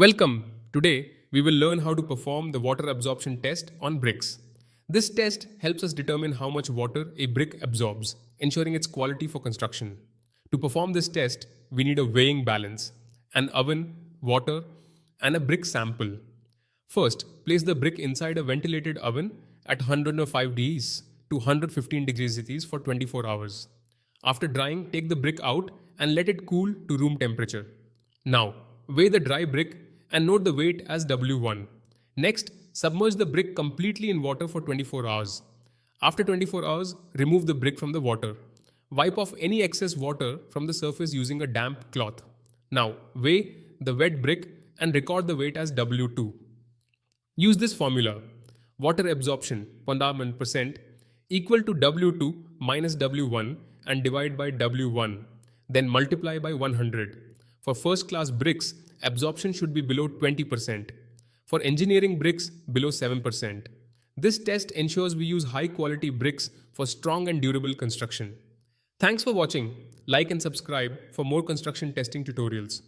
Welcome! Today, we will learn how to perform the water absorption test on bricks. This test helps us determine how much water a brick absorbs, ensuring its quality for construction. To perform this test, we need a weighing balance, an oven, water, and a brick sample. First, place the brick inside a ventilated oven at 105 degrees to 115 degrees Celsius for 24 hours. After drying, take the brick out and let it cool to room temperature. Now, weigh the dry brick and note the weight as W1. Next, submerge the brick completely in water for 24 hours. After 24 hours, remove the brick from the water. Wipe off any excess water from the surface using a damp cloth. Now, weigh the wet brick and record the weight as W2. Use this formula: water absorption % equal to W2 minus W1 and divide by W1. Then multiply by 100. For first class bricks, absorption should be below 20%. For engineering bricks, below 7%. This test ensures we use high quality bricks for strong and durable construction. Thanks for watching. Like and subscribe for more construction testing tutorials.